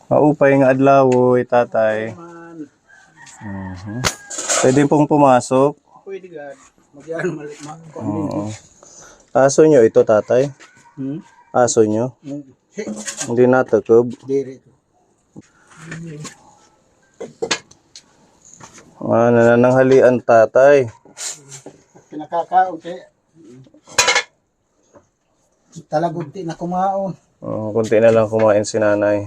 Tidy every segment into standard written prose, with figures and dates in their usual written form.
Maupay nga adlaw, tatay. Pwede pong pumasok. Pwede gad. Magyan mali Oo. Aso nyo ito, tatay? Aso nyo? Hindi natakob. Diri. Nanananghalian, tatay. Pinakakaon kay talagunti na kumaon. Kunti na lang kumain si nanay.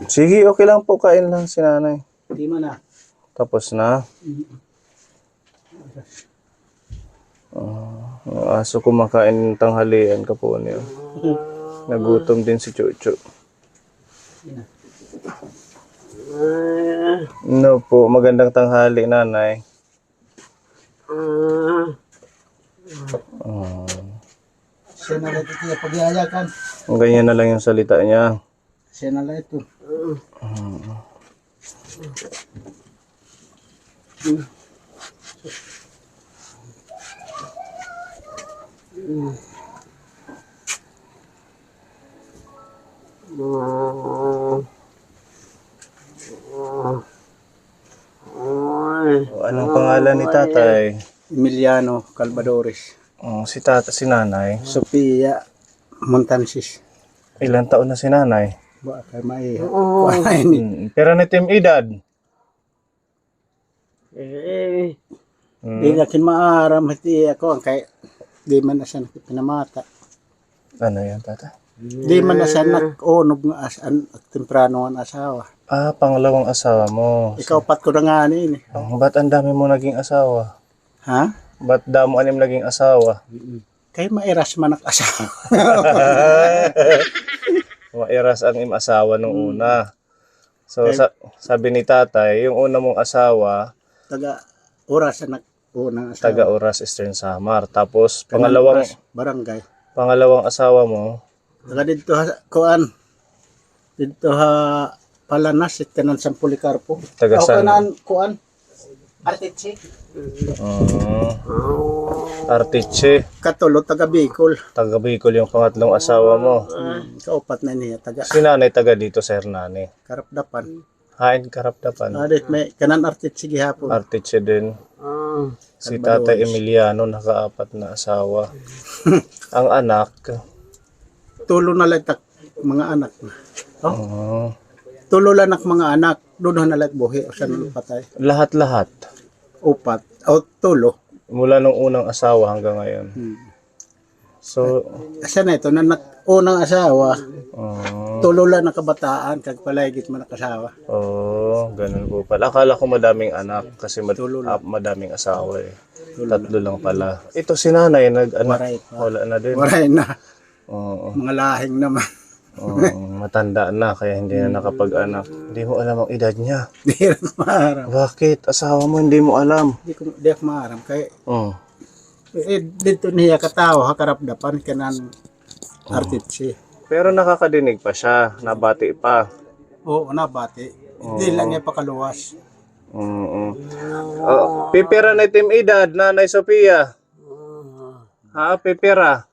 Sige, okay lang po, kain lang si nanay. Di man na. Tapos na. Ang aso kumakain ng tanghalian ka po niya. Nagutom din si Chuchu. No po, magandang tanghali, nanay. Siya na lang ito pagyayakan. Ganyan na lang yung salita niya. Siya na lang ito. Anong pangalan ni tatay? Emiliano Calvadores. Si nanay. Sofia Montansis. Ilan taon na si nanay? Ba kay mai. Pero na team edad. Di na kin maaram hati ako kay di man na siya pinamata. Ano yan, tatay? Di man na siya nak-onog nga asan temprano ang asawa. Pangalawang asawa mo. Ikaw pat ko na nga ni. Ba't ang dami mo naging asawa? Ha? Ba't damo anim naging asawa? Kay mairas man ang asawa. Mairas ang asawa nung una. So, sabi ni tatay, yung una mong asawa, Taga oras na unang asawa. taga Oras Eastern Samar. Tapos, Kanang Oras, barangay. pangalawang asawa mo, Taga dito ha kuan. Dito ha Palanas itanan sa Policarpo. Taga saan? Kanan kuan. Artiche. Artiche, Katulo taga Bicol. taga Bicol yung pangatlong asawa mo. Kaupat na niya taga Si nanay taga dito sa Hernani. Karapdapan. Hain Karapdapan. Adit may kanan Artiche gihapon. Artiche din. Si Tatay Emiliano nakaapat na asawa. Ang anak, Tulo na lang mga anak na. Tulo lang mga anak. Doon na lang buhi o siya nang patay. lahat-lahat. Upat. O tulo. Mula nung unang asawa hanggang ngayon. So, Siya na ito na unang asawa. oh, Tulo lang na kabataan. Kag paligid man nakasawa. ganun po pala. Akala ko madaming anak kasi madaming asawa eh. Tatlo lang pala. Ito si nanay nag-anak. Waray pa. Wala na din. Waray na. Oo. Mga lahing naman. Matanda na kaya hindi na nakapag-anak. Hindi mo alam ang edad niya. Di rin maaram. Bakit? Asawa mo hindi mo alam. Di ako maaram. Kaya dito niya katawa Karapdapan kanan Artiche. Pero nakakadinig pa siya. Nabati pa. Oo, nabati. Hindi lang niya pakaluwas. Pipira na team edad, Nanay Sofia. Ha? Pipira?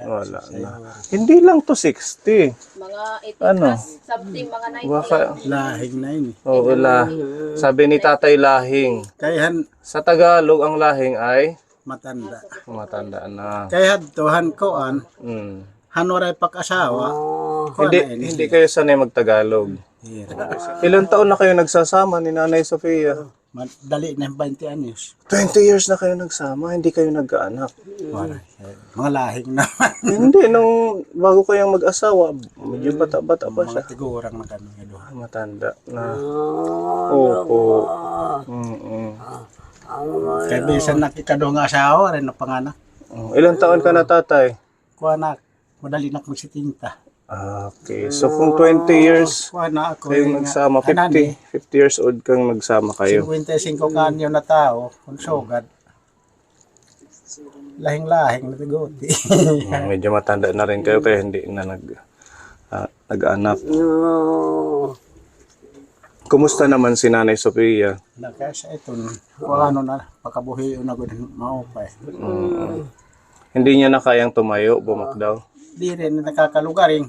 Wala na. Hindi lang to 60. Mga 80 Ano? plus something, mga 90. Baka, Lahing na yun. oo, sabi ni Tatay lahing. Kayahan Sa Tagalog, ang lahing ay matanda. matanda na. Kaya tuhan koan, Mm. hanoray pag-asawa. Hindi kayo sanay mag-Tagalog. Ilang taon na kayo nagsasama ni Nanay Sofia? Dali na 20 anyos. 20 years na kayo nagsama, hindi kayo nagkaanak. Mga lahing naman. Hindi, nung bago kayong mag-asawa, medyo bata-bata pa siya. Mga tigurang na kami. Matanda na. Opo. Kaya bisan nakikadong asawa rin na panganak. Ilang taon ka na, tatay? Kuha madali na kong sitinta. Okay, so kung 20 years Kuha na ako. kayong nagsama, 50 years old kang nagsama kayo. 55 kanyo na tao, kung sugad. Lahing-lahing na tigoti. Medyo matanda na rin kayo kaya hindi na nag-anak. Kumusta naman si Nanay Sophia? Nakasa ito, kung ano na, pagkabuhi na gud maupay. Hindi niya na kayang tumayo, bumakdaw. Di rin nakakalugaring,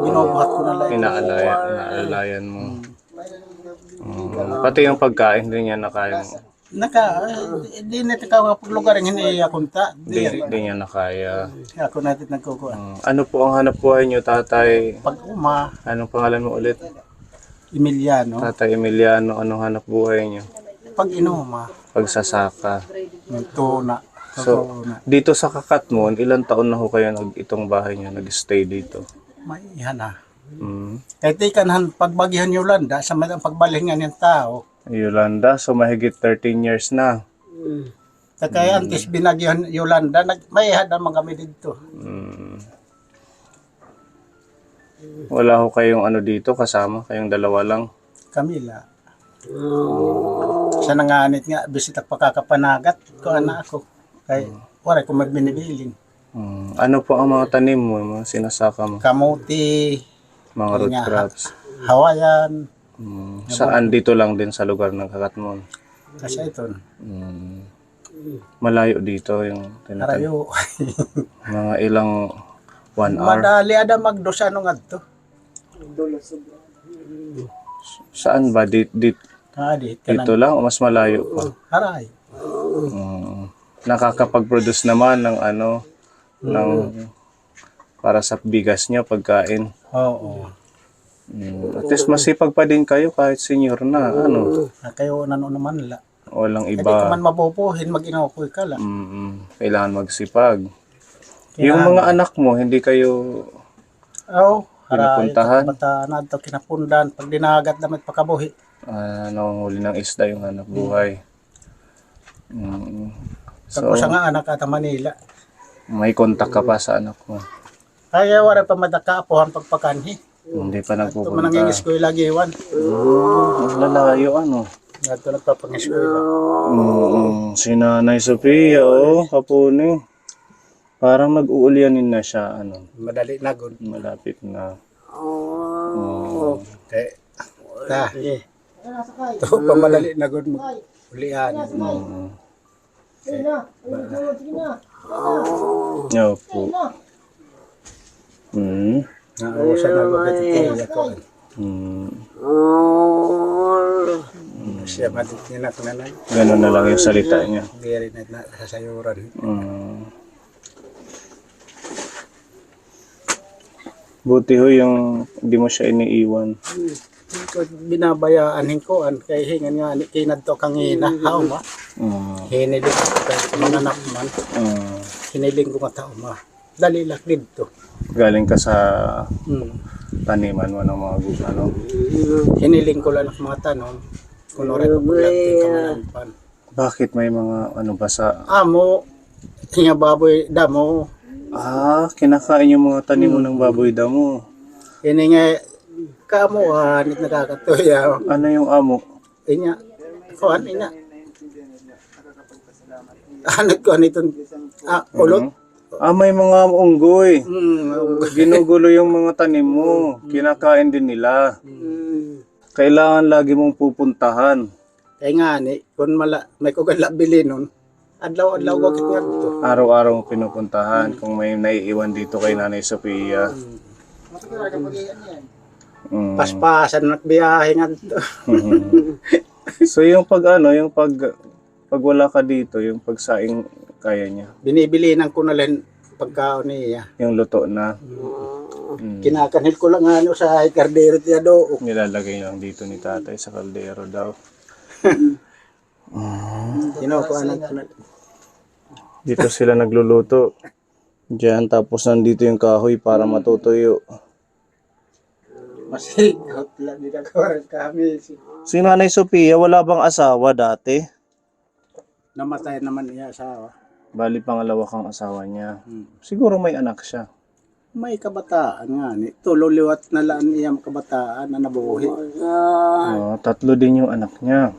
binubuhat ko na lang. Inaalayan mo. Pati yung pagkain, hindi niya na kayang, Di na nakakapaglugaring, hindi akunta. Di rin. hindi niya na kaya. Ako natin nagkukuha. Ano po ang hanap buhay niyo, tatay? Pag Anong pangalan mo ulit? Emiliano, Tatay Emiliano, anong hanap buhay niyo? pag inuma, Pagsasaka. yung tuna. So, dito sa Kakatmon, ilang taon na ho kayo itong bahay niyo nag-stay dito? may ihan na. Mm. Kahit ikanhan, pagbagihan Yolanda, sa madang pagbalingan ng tao, Yolanda, so mahigit 13 years na. kaya antes binagihan Yolanda, may ihan naman kami dito. Mm. Wala ho kayong ano dito kasama, kayong dalawa lang. Kamila. Sa nanganit nga, bisit at pakakapanagat ko ana ako. Kaya wala ko magbinibilin. Ano po ang mga tanim mo, mga sinasaka mo? Kamuti, Mga root Nga. crops. Hawayan, Saan dito lang din sa lugar ng Kakatmon? kasi ito, Malayo dito yung tinatanim. harayo. Mga ilang 1 hour. Madali ada magdosa nung adto. Saan ba? Dito Dito lang o mas malayo pa? Haray. Nakakapag-produce naman ng ano, ng para sa bigas niyo, pagkain. Oo. At least masipag pa din kayo kahit senior na. Ano? Kayo nano naman la. Walang Hindi ka iba. man mabubuhin, mag-inakoy ka la. Kailangan magsipag. Yung mga anak mo, hindi kayo Oo. Haray. Pinupuntahan? Bata na ito kinapundan. Pag dinagat damit pakabuhi. nangunghuli ng isda yung hanap buhay. So, Tapos nga anak at Manila. may kontak ka pa sa anak mo. Kaya wala pa madakaapuhan pagpakanhi. Hindi pa Ito nagpupunta. manangingis ko lagi iwan. Ang lalayo, ano? Ito nagpapangis ko iwan. Si Nanay Sophia, kapuni. Parang nag-uulyanin na siya, ano, Madali na gud. malapit na. Okay. Ito pa madali na gud mag-ulian. Opo. Nauusan na gud ito ko. Siya matitin ako na lang. Ganun na lang yung salita niya. Hindi rin na sasayuran. Buti ho yung hindi mo siya iniiwan. Ko binabayaan hingkoan kay hingan nga ni kinadto kang hinahaw ma. Hiniling ko kay mga anak man. Hiniling ko nga tao ma. Dali lang dito. Galing ka sa taniman mo ng mga ano. Hiniling ko lang ang mga tanom. Kunwari ko lang kamanampan. Bakit may mga ano ba sa... Amo, hinga baboy damo. Kinakain yung mga tanim mo ng baboy damo. Hini nga kamuhan, nakakatuya. Ano yung amo? Inya, kuhan, inya. Hanat ko itong ulot. May mga unggoy. Mm, Ginugulo yung mga tanim mo. Kinakain din nila. Kailangan lagi mong pupuntahan. kaya nga ni, kung may kugala bili nun, adlaw-adlaw ko kit nga dito. Araw-araw mong pinupuntahan kung may naiiwan dito kay Nanay Sophia. Paspasan at biyahe nga dito. So yung pag wala ka dito, yung pagsaing kaya niya, Binibili ng kunalan pagkaon niya. yung luto na, Kinakanil ko lang ano sa kardero tiya do. nilalagay lang dito ni tatay sa kaldero daw. Kinukuha ko na. Dito sila nagluluto. Diyan, tapos nandito yung kahoy para matutuyo. Masigot lang dito kami. Si Nanay Sophia, wala bang asawa dati? Namatay naman niya asawa. Bali, pangalawa kang asawa niya. Siguro may anak siya. May kabataan nga ni. Tuloliwat na lang niya kabataan na nabuhi. 3 din yung anak niya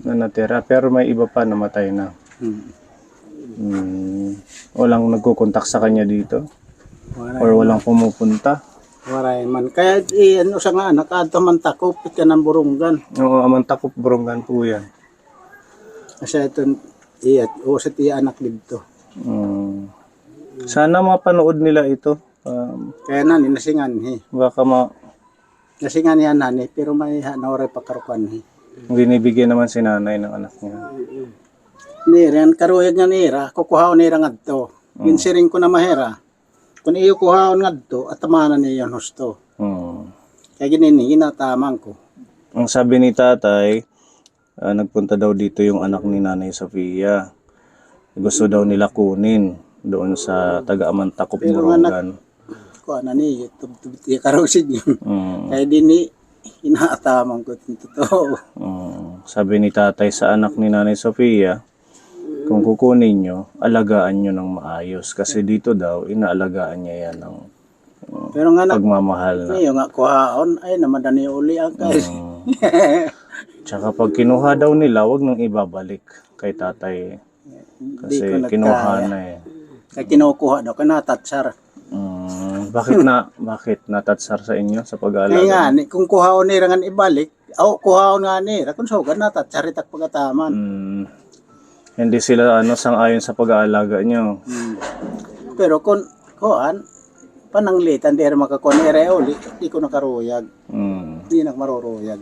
na natira. Pero may iba pa namatay na. Walang nagkukontak sa kanya dito? Wala. Or walang pumupunta? Waray man. Kaya ano sa nga, nakaadto man takop, ka ng burunggan. Oo, amang takop burungan po yan. Kasi ito, iyat, o sa tiya anak dito. Sana mapanood nila ito. Kaya nani, nasingan Baka Nasingan yan nani, pero may hanawaray pagkarukan binibigyan naman si nanay ng anak niya. Niran, karuyag nga nira, kukuhaw nira nga to. Ginsiring ko na mahera. Kung iyo kuhaon nga to, at tamanan niya yung husto. Kaya ginini, ginataman ko. Ang sabi ni tatay, nagpunta daw dito yung anak ni Nanay Sofia. Gusto daw nila kunin doon sa taga-Amantakop, Pero Burungan. Kuha na niya, tubti karusin yun. Kaya dini, inaataman ko ito totoo. Sabi ni tatay sa anak ni Nanay Sofia, kung kukunin nyo, alagaan nyo ng maayos. Kasi dito daw, inaalagaan niya yan ng Pero nga na, pagmamahal na. niyo nga kuhaon, ay namadani uli ang guys. Tsaka pag kinuha daw nila, wag nang ibabalik kay tatay. Kasi kinuha na eh. Kaya kinukuha daw, kaya natatsar. Bakit natatsar sa inyo sa Kaya pag-aalaga? nga, kung kuhaon nira nga ibalik, kuhaon nga nira, kung sugan natatsarit at pagkataman. Hindi sila sang-ayon sa pag-aalaga nyo. Pero kung kuhan, pananglitan, di rin makakuha nira uli, di ko nakaruyag. Di nagmaruruyag.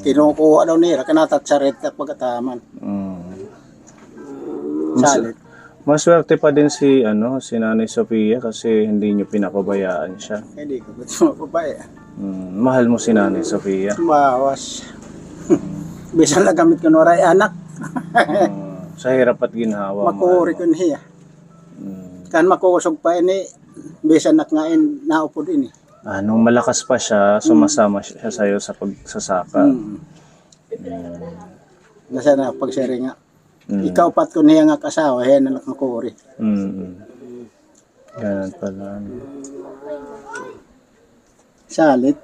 Kinukuha daw nira, kanatatsarit at pagkataman. Salit. Maswerte pa din si Nanay Sofia kasi hindi nyo pinapabayaan siya. Hindi ko ba't mapabaya. Mahal mo si Nanay Sofia. Bawas. Bisan na gamit ko noray anak. Sa hirap at ginhawa. Makuri ko niya. Kan makusog pa ini, bisan nakngain naupo din eh. Nung malakas pa siya, sumasama siya sa'yo sa pagsasaka. Nasa na pagseri nga. Ikaw pat ko niya nga kasawa, hen anak makuri. Ganun pala. Salit.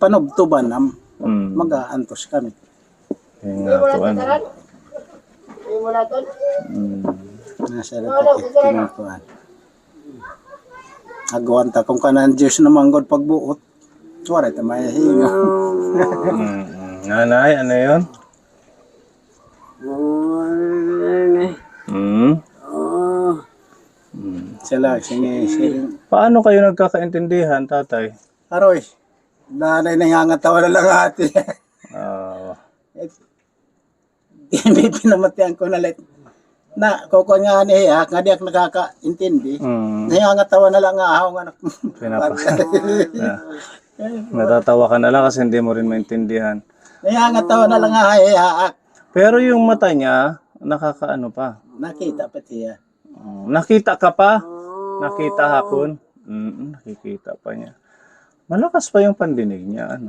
Panubtuban nam. Mag-aantos kami. Yung nga po Nasa dapat kinukuhan. Agwanta kung kanan Diyos na manggod pagbuot. Suwara ito may hinga. Nanay, ano yun? Sila, sige. Paano kayo nagkakaintindihan, tatay? Aroy, nanay nangangatawa na lang ate. Hindi pinamatihan ko na let. Na, kukon nga niya, nga di ako nakakaintindi. Nangangatawa na lang nga ako nga. Natatawa ka na lang kasi hindi mo rin maintindihan. Nangangatawa na lang nga hihaak. Pero yung mata niya, nakakaano pa. Nakita pa siya. Nakita ka pa? Nakita hapon? Nakikita pa niya. Malakas pa yung pandinig niya.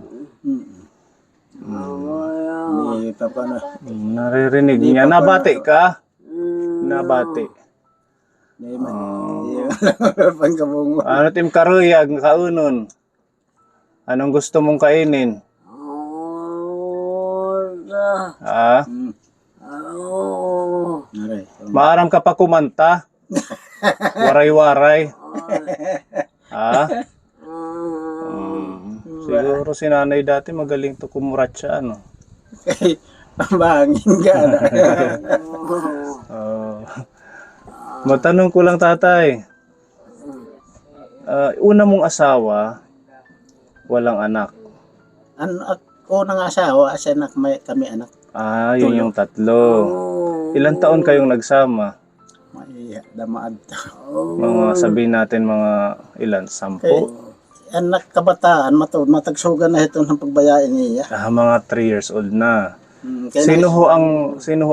Hindi pa pa na. Naririnig niya. Nabati ka? Nabati. Hindi man. Pangkabungo. Ano tim karuyag, kaunon? Anong gusto mong kainin? Ha? Maaram ka pa kumanta? Waray-waray? Ha? Siguro si nanay dati magaling to kumuratsa, ano? Pambangin ka na. Matanong ko lang, tatay. Una mong asawa, walang anak. Ako nang asawa, asa anak kami anak. Yun yung tatlo. Ilan taon kayong nagsama? May damaad. Mga sabihin natin mga ilan? 10? Anak kabataan, matagsugan na ito ng pagbayain niya. Mga 3 years old na. Sino ho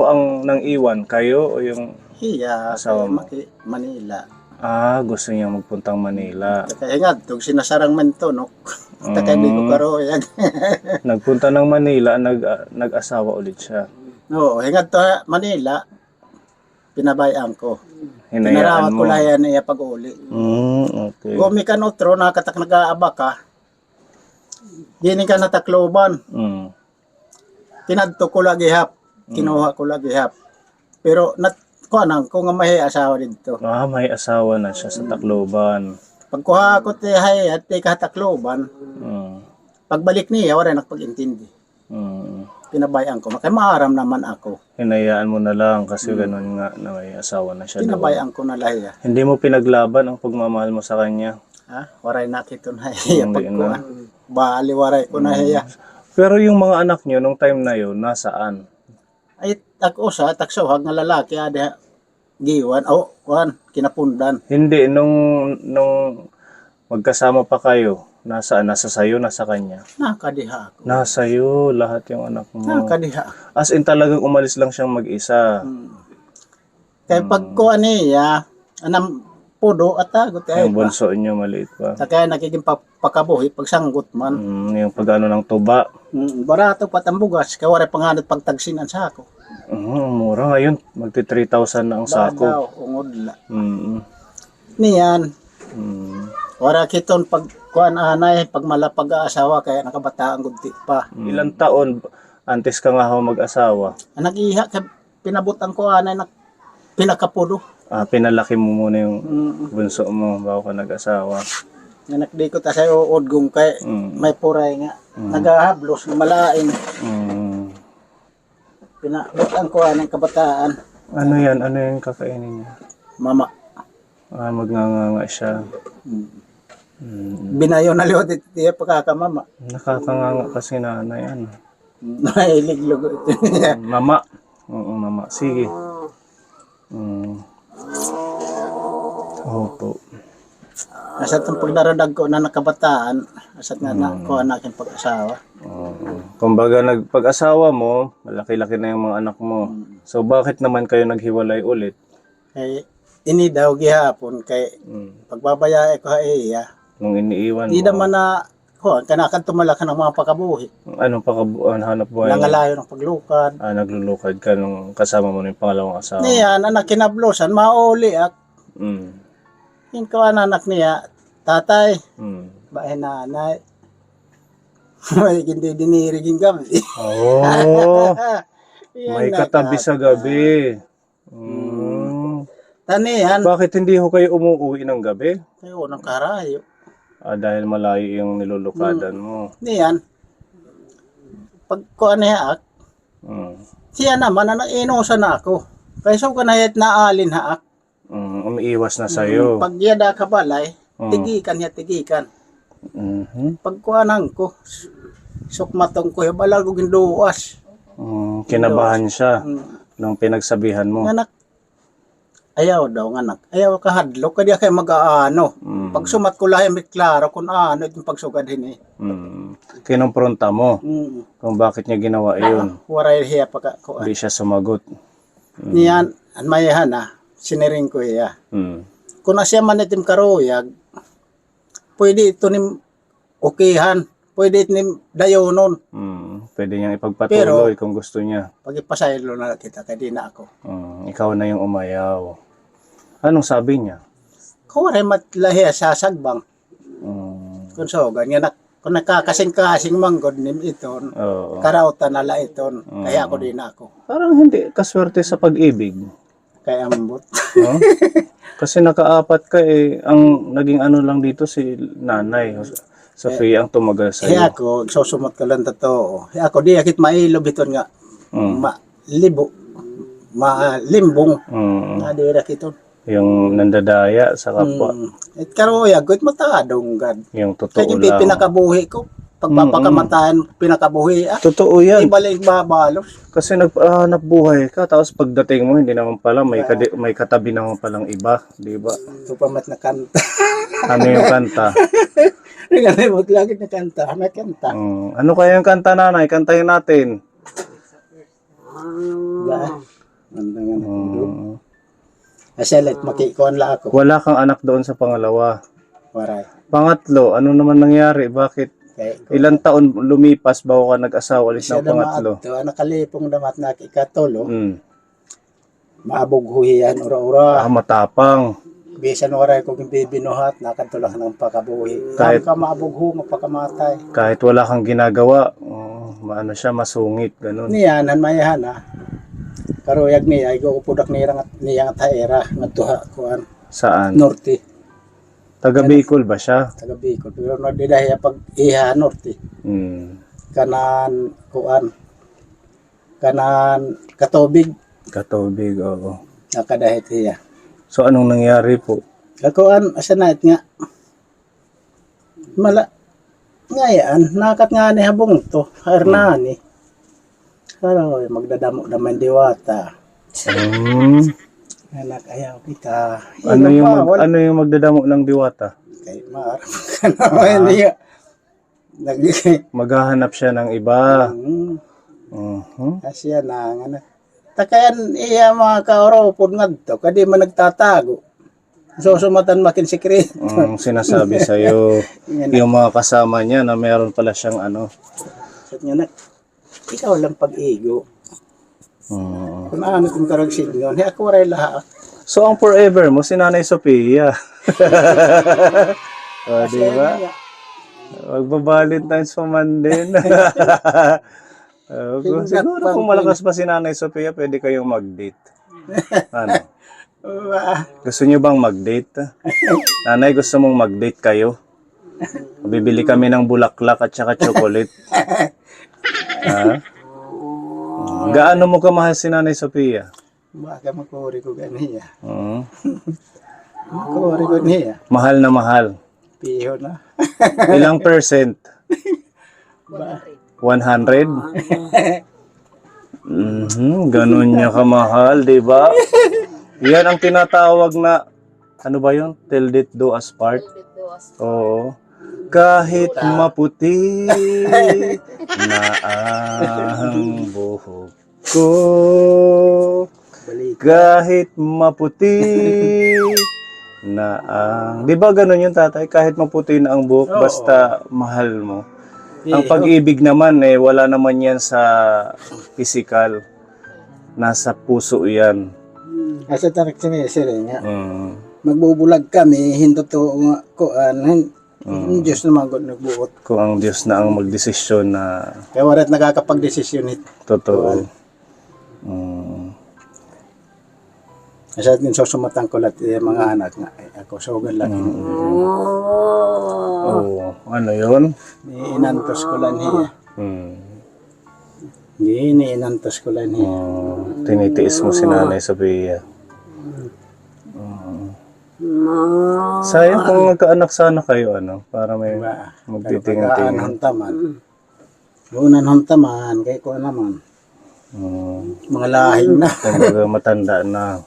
ang nang iwan? Kayo o yung Iya, asawa mo? Manila. Gusto niya magpuntang Manila. Kaya nga, itong sinasarang man ito, no? Kaya di ko karoyag. Nagpunta ng Manila, nag-asawa ulit siya. Oo, hingad to Manila, pinabayaan ko. Hinayaan Pinarawat ko mo. lang yan niya pag-uli. Okay. Gumi ka notro, nakatak nag-aaba ka. Dini ka natakloban. Tinadto ko lagi hap. Kinuha ko lagi hap. Pero, ko nga may asawa dito. May asawa na siya sa Tacloban. Pagkuha ko ti hay at ti katakloban, pagbalik niya, wala nakapag-intindi. Pinabayaan ko. Kaya maaram naman ako. Hinayaan mo na lang kasi ganun nga na may asawa na siya doon. Pinabayaan ko na lahiya. Hindi mo pinaglaban ang pagmamahal mo sa kanya. Ha? Waray nakiton hiya Hindi pagkuha. Bali waray ko na hiya. Pero yung mga anak nyo nung time na yun, nasaan? Ay ako sa taksohag nga lalaki ada giwan kuan kinapundan. Hindi, nung magkasama pa kayo, nasaan? Nasa sayo, nasa kanya? Nakadiha ako. Nasa iyo, lahat yung anak mo. Nakadiha. As in talagang umalis lang siyang mag-isa. Kaya pag kuan niya anam pudo at agot ay Yung bunso niyo maliit pa. kaya nagiging pakabuhi pag sanggot man. Yung pag-ano ng tuba. Barato pat ang bugas kaya waray panganod pagtagsinan sa ako. Mura ngayon. Magti 3,000 na ang sako. Badaw ungod la. Niyan wara kiton pag kuan anay pag malapag asawa kaya nakabataan gudti pa. Ilang taon antes ka nga ho mag-asawa? Nag-iha kay pinabutan ko anay na pinakapudo. Pinalaki mo muna yung bunso mo bago ka nag-asawa. Nanakdi ko ta sayo odgong kay may puray nga. Nagahablos malain. Pinabutan ko anay kabataan. Ano yan? Ano yung kakainin niya? Mama. Magnganga siya. Binayo na liwat iti pagkakamama. Nakakanganga kasi nanay. Ano? Nahiliglogo ito niya. Mama. Oo, mama. Sige. Opo. Asat ang pagdaradag ko na nakabataan, asat nga na ko ang aking pag-asawa. Kumbaga nagpag-asawa mo, malaki-laki na yung mga anak mo. So bakit naman kayo naghiwalay ulit? Kay ini daw gihapon kay pagbabayae ko iya. Nung iniiwan Di mo? naman na ko kanakan tumalakan ng mga pakabuhi. Anong hanap buhay mo? Nangalayo ng paglukad. Naglulukad ka nung kasama mo ng pangalawang asawa. Niyan anak kinablosan mauli ak. Yung kawan anak niya, tatay, bahay nanay. May hindi dinirigin kami. Oh, Yan may na, katabi sa gabi. Tanihan, Bakit hindi ho kayo umuwi ng gabi? kayo ng karayo. Dahil malayo yung nilulukadan mo. Niyan, pag ko niya ak, siya naman na inusa na ako. Kaya so ka na alin haak. Umiiwas na sa'yo. Pag yada ka balay, tigikan niya tigikan. Pag kuanang ko, sukmatong ko, balago ginduwas. Kinabahan siya nung pinagsabihan mo. Nganak, ayaw daw nganak. Ayaw kahadlok, kaya kayo mag-aano. Pag sumat ko lahi, may klaro kung ano yung pagsugad hini. Kinumpronta mo kung bakit niya ginawa yun. Waray hiya pa ka ko. Hindi siya sumagot. Niyan, anmayahan siniring ko iya. Kung na siya man itim karuyag, pwede ito nim okihan, pwede ito nim dayonon. Pwede niyang ipagpatuloy kung gusto niya. Pag ipasaylo na kita, kaya di na ako. Ikaw na yung umayaw. Anong sabi niya? Kawaray matlahi sa sagbang. Kung so, ganyan na, kung nakakasing-kasing manggod nim iton, karautan nala iton, kaya ako di na ako. Parang hindi kaswerte sa pag-ibig. Kaya ambot. Kasi nakaapat ka ang naging ano lang dito si nanay. Sofia ang tumagal sa'yo. Kaya ako, susumot ko lang totoo. Kaya ako, di akit mailob iton nga. Malimbong. Nadira kito. Yung nandadaya sa kapwa. At karoya, good matadong gad. Yung totoo Kaya yung lang. pinakabuhi ko. Pagpapakamatahan, pinakabuhi. Totoo yan. Ibalik babalos. Kasi nagpahanap buhay ka, tapos pagdating mo, hindi naman pala, may katabi naman palang iba, di ba? Ito pa mat na kanta. Ano yung kanta? Ringalimot lagi na kanta. May kanta. Ano kaya yung kanta, nanay? Kantahin natin. Asalit, makikuan la ako. Wala kang anak doon sa pangalawa. Waray. Pangatlo, ano naman nangyari? Bakit? Ilang taon lumipas bago ka nag-asawa ulit ng pangatlo? Nakalipong damat na ikatulo. Maabog huhiyan, ura-ura. Matapang. Bisan waray kong bibinuhat, nakatulak ng pakabuhi. Kahit ka maabog hu, magpakamatay. Kahit wala kang ginagawa, maano siya, masungit, ganun. Niyan, mayahan karuyag niya, ay pudak niyang at haera, nagtuha kuan. Saan? Norte. Taga Bicol ba siya? taga Bicol. Pero nagdidahiya pag iha norte. Hmm. Kanan kuan. Kanan katubig. Katubig, oo. Nakadahit iya. So, anong nangyari po? Kakuan asa na nga. Ngayaan, nakat nga ni habong to. Hernani. Pero magdadamo naman diwata. Anak ayaw kita. Ano yung magdadamo ng diwata? Kay marap ka naman niya. Maghahanap siya ng iba. Asya na nga na. Takayan iya mga kauropod nga to. Kadi man nagtatago. So sumatan makin sikreto. Sinasabi sa'yo, yung mga kasama niya na meron pala siyang ano. Sabi niya ikaw lang pag-igo. Kung ano kung karagsin yun, ako rin lahat. So, ang forever mo, si Nanay Sophia. Di ba? Magbabalintines pa man din. Siguro kung malakas pa si Nanay Sophia, pwede kayong mag-date. Ano? Gusto niyo bang mag-date? Nanay, gusto mong mag-date kayo? Bibili kami ng bulaklak at saka chocolate. Ha? Gaano mo kamahal si Nanay Sophia? Baka makuri ko ganiya. Makuri ko niya. Mahal na mahal. Piho na. Ilang percent? 100? Ganun niya kamahal, di ba? Yan ang tinatawag na, ano ba yun? Till death do us part. Oo. Kahit maputi na ang buhok ko, kahit maputi na ang... Di ba ganun yung tatay? Kahit maputi na ang buhok, basta mahal mo. Ang pag-ibig naman, wala naman yan sa physical. Nasa puso yan. Asa tarik sinisiri nga. Magbubulag kami, hindi to kuan. Diyos naman kung nagbuot. Kung ang Diyos na ang magdesisyon na Kaya warat nakakapag-desisyon ito. totoo. Kasi din susumatang ko lahat yung mga anak nga. Ako sugan lang. Oo. Ano yun? Inantos ko lang niya. Hindi, inantos ko lang niya. Tinitiis mo si Nanay Sophia. Sayang kung magkaanak sana kayo, ano? Para may magtitingin-tingin. Hontaman. Unan hontaman, kaya ko naman. Mga lahing na. Kumbaga matanda na.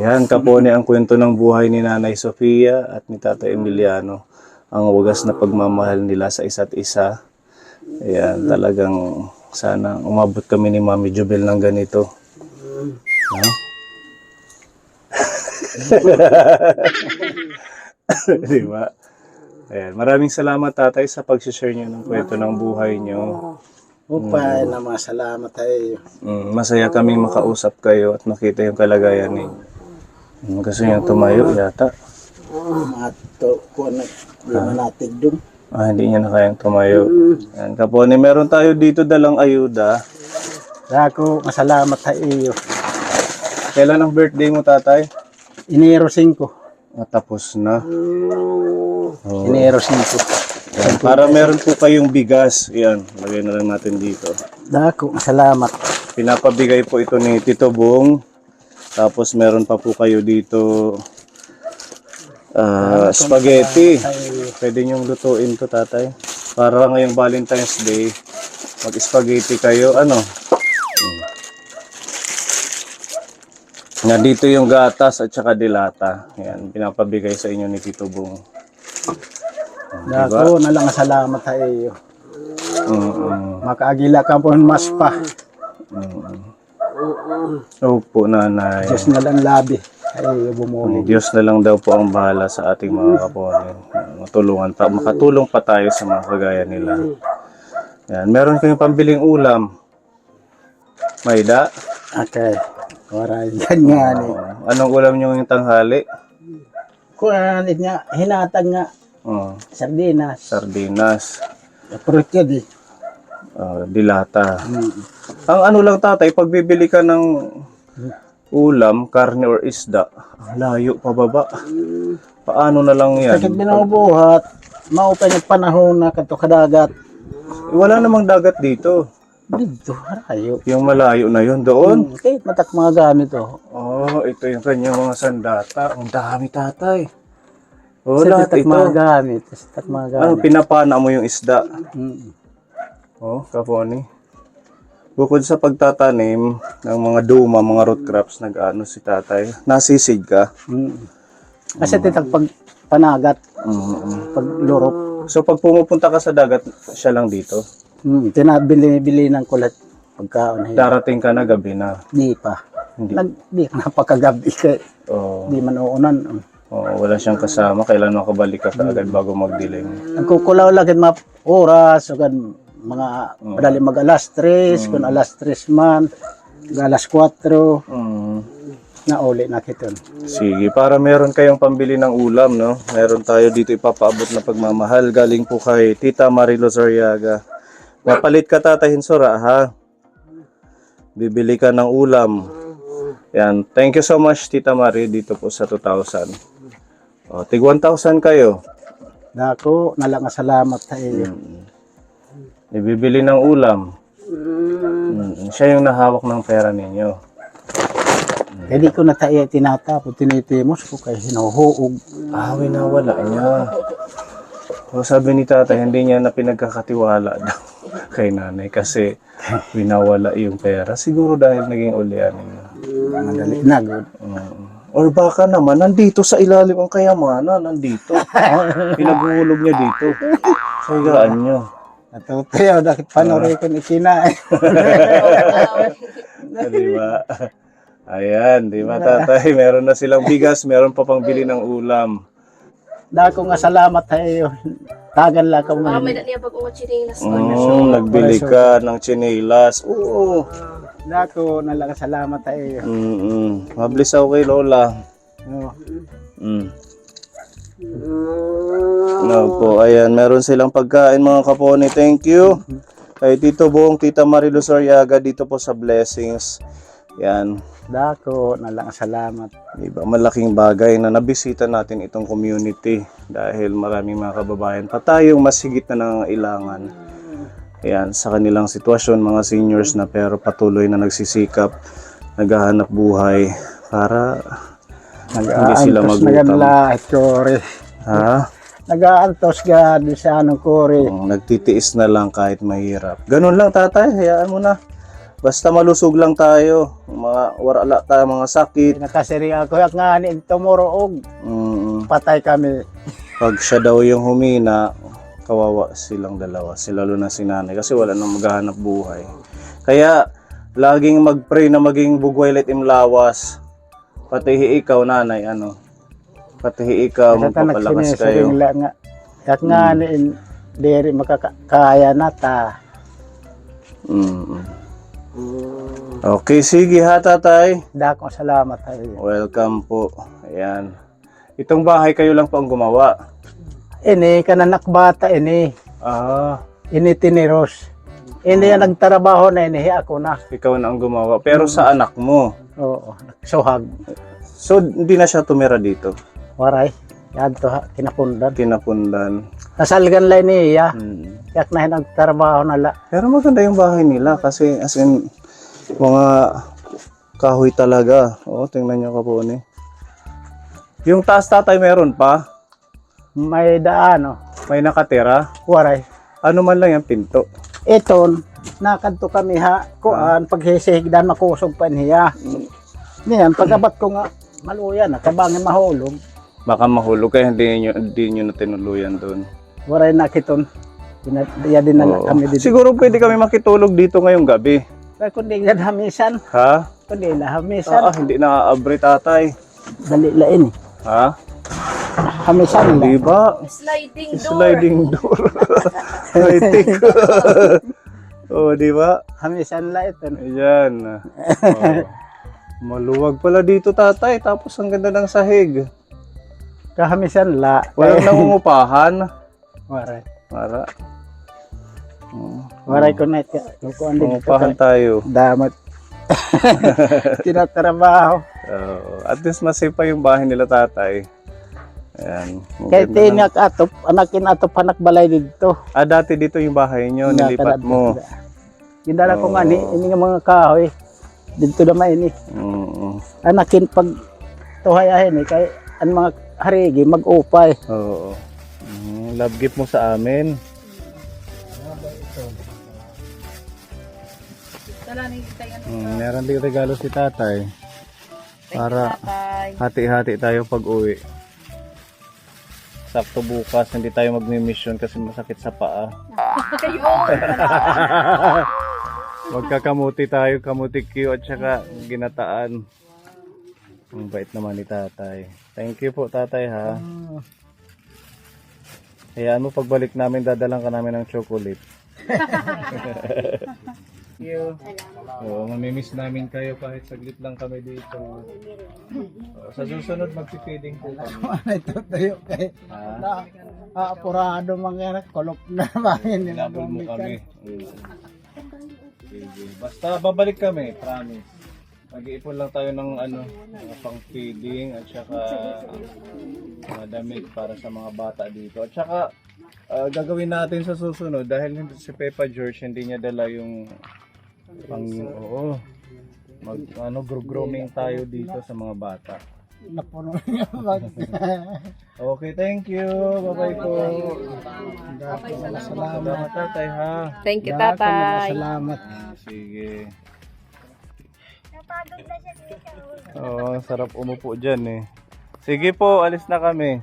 Yan, kapone ang kwento ng buhay ni Nanay Sophia at ni Tata Emiliano. Ang wagas na pagmamahal nila sa isa't isa. Ayan, talagang sana umabot kami ni Mami Jubel ng ganito. No? Diba? Ayan, maraming salamat tatay sa pag-share niyo ng kwento ng buhay niyo. Upay na masalamat tayo. Masaya kaming makausap kayo at makita yung kalagayan niyo. Gusto niyo tumayo yata. Mato ko na di manatig dum. Hindi niya na kayang tumayo. Ayan, kapone, meron tayo dito dalang ayuda. Ako masalamat sa iyo. Kailan ang birthday mo tatay? Enero 5. Tapos na. Enero 5. Ayan, para meron po kayong bigas. Yan, lagay na lang natin dito. Dako, salamat. Pinapabigay po ito ni Tito Bong. Tapos meron pa po kayo dito spaghetti. Pwede niyong lutuin to tatay. Para ngayong Valentine's Day, mag-spaghetti kayo. Ano? Nga dito yung gatas at saka dilata. Yan, pinapabigay sa inyo ni Tito Bong. Dako na lang salamat sa iyo. Makaagila ka po mas pa. Opo, nanay. Diyos na lang labi. Ay, bumuli. Diyos na lang daw po ang bahala sa ating mga kapone. Matulungan pa, makatulong pa tayo sa mga kagaya nila. Yan, meron kayong pambiling ulam. Mayda? Okay. Waray, ganyan eh. Anong ulam nyo yung tanghali? Kuan nga, hinatag nga. Sardinas. Sardinas. Apurot ka di. Dilata. Ang ano lang tatay, pag bibili ka ng ulam, karne or isda. Ang layo pa baba. Paano na lang yan? Sakit binubuhat, maupay ng panahon na kato kadagat. Wala namang dagat dito. Dito, harayo. Yung malayo na yun doon. Kahit matak mga gamit oh. Oh, ito yung kanyang mga sandata. Ang dami, tatay. Oh, Sa lahat tatak ito. mga gamit. Sa tatak mga Ano, gamit. pinapana mo yung isda. Mm. Oh, kaponi. Bukod sa pagtatanim ng mga duma, mga root crops, nag-ano si tatay. Nasisid ka. Mm. Kasi titak pag panagat, pag lurok. So pag pumupunta ka sa dagat, siya lang dito. Tinabili ng kulat pagkaon. Darating ka na gabi na. Di pa. Hindi. Di ka napakagabi kay Oh, di man uunan. wala siyang kasama. Kailan makabalik ka kaagad bago magdilim. Nagkukulaw lang mga oras, o mga padali mag alas 3, kung alas 3 man, alas 4, na uli na kiton. Sige, para meron kayong pambili ng ulam, no? Meron tayo dito ipapaabot na pagmamahal. Galing po kay Tita Marilo Zoriaga. Mapalit ka, Tata Hinsora, ha? Bibili ka ng ulam. Yan. Thank you so much, Tita Mari, dito po sa 2,000. O, tig 1,000 kayo. Dako, nalang salamat sa iyo. Ibibili ng ulam. Siya yung nahawak ng pera ninyo. Hindi ko na tayo tinatapon, tinitimos ko kay hinuhuog. Ah, winawala niya. O sabi ni tatay, hindi niya na pinagkakatiwala daw kay nanay kasi winawala yung pera. Siguro dahil naging ulian niya. Madali na, good. Or baka naman, nandito sa ilalim ang kayamanan, nandito. Pinaguhulog niya dito. Sa higaan niyo. Natutuyo, dahil panori ko ni kinain. Di ba? Ayan, di ba tatay? Meron na silang bigas, meron pa pang bili ng ulam. Dako nga salamat sa iyo. Tagan lang ka Baka mo. may niya pag chinilas ko. Nagbili ka ng tsinelas. Oo. Dako nalang salamat sa iyo. Mabilis ako kay Lola. Oh. No po, ayan, meron silang pagkain mga kaponi. Thank you. Kay Tito Bong, Tita Marilo Zoriaga dito po sa Blessings. Yan. Dako nalang salamat. Diba, malaking bagay na nabisita natin itong community dahil maraming mga kababayan pa tayong mas higit na nangangailangan. Ayan, sa kanilang sitwasyon, mga seniors na pero patuloy na nagsisikap, naghahanap buhay para hindi sila magutom. Ha? Nag-aantos ka di sa anong kore. Nagtitiis na lang kahit mahirap. Ganun lang tatay, hayaan mo na. Basta malusog lang tayo. Mga warala tayo, mga sakit. Nakasiri ako yak nga ni tomorrow patay kami. Pag siya daw yung humina, kawawa silang dalawa. Sila lalo na si nanay kasi wala nang maghahanap buhay. Kaya laging mag-pray na maging bugway let imlawas. Pati ikaw nanay, pati ikaw magpapalakas kayo. Nga. Yak nga ni diri makakaya na ta. Okay, sige ha tatay. Dako salamat sa iyo. Welcome po. Ayan. Itong bahay kayo lang po ang gumawa. Ini kananak bata ini. Ini tiniros. Ini ang nagtrabaho na ini ako na. Ikaw na ang gumawa. Pero sa anak mo. Oo, nagsuhag. So, hindi na siya tumira dito. Waray. Yan to ha, kinapundan. Kinapundan. Nasalgan lang niya. Yak na nagtrabaho na la. Pero maganda yung bahay nila kasi as in mga kahoy talaga. Oo, tingnan nyo kapuni. Yung taas tatay meron pa? May daan May nakatira? Waray. Ano man lang yung pinto? Iton, nakanto kami ha. Kuan, paghisihigdan makusog pa niya. Niyan, pagabat ko nga, maluyan na, kabangin mahulog. Baka mahulog kaya hindi nyo na tinuluyan doon. Waray na kiton. Iya din na kami dito. Siguro pwede kami makitulog dito ngayong gabi. Kaya kundi yan hamisan. Ha? Kundi na hamisan. Hindi na-abre tatay. Dali lain eh. Ha? Hamisan lang. Diba? Sliding door. Sliding door. Sliding. Oh, diba? Hamisan lang ito. Ayan. Oh. Maluwag pala dito tatay. Tapos ang ganda ng sahig. Kahamisan la. Walang nangungupahan. Waray. Para. Waray ko na ito. Nangungupahan tayo. Damat. tinatrabaho. At least masip pa yung bahay nila tatay. Ayan. Ang Kaya ganda ng- tinak atop, anakin atop anak balay dito. Dati dito yung bahay nyo, nilipat mo. Gindala ko nga ni, ini nga mga kahoy. Dito naman ini. Anakin pag tuhayahin kay ang mga harigi mag-upay. Oo. Love gift mo sa amin. Meron din regalo si tatay. Para hati-hati tayo pag uwi. Sakto bukas, hindi tayo magmi-mission kasi masakit sa paa. Magkakamuti tayo, kamuti Q at saka ginataan. Ang bait naman ni tatay. Thank you po tatay ha. Hayaan mo pagbalik namin, dadalang ka namin ng chocolate. Thank you. Oo, mamimiss namin kayo kahit saglit lang kami dito. Sa susunod magpipiding po kami. Ano ito tayo kay na apurado mga kolop na bahin nila. Labol mo kami. Sige. Basta babalik kami, promise. Mag-iipon lang tayo ng mga pang feeding at saka mga damit para sa mga bata dito. At saka gagawin natin sa susunod dahil si Peppa George hindi niya dala yung grooming tayo dito sa mga bata. Napuno niya mag. Okay, thank you. Bye-bye po. Salamat tatay ha. Thank you, tatay. Salamat. Sige. Oo, sarap umupo dyan eh. Sige po, alis na kami.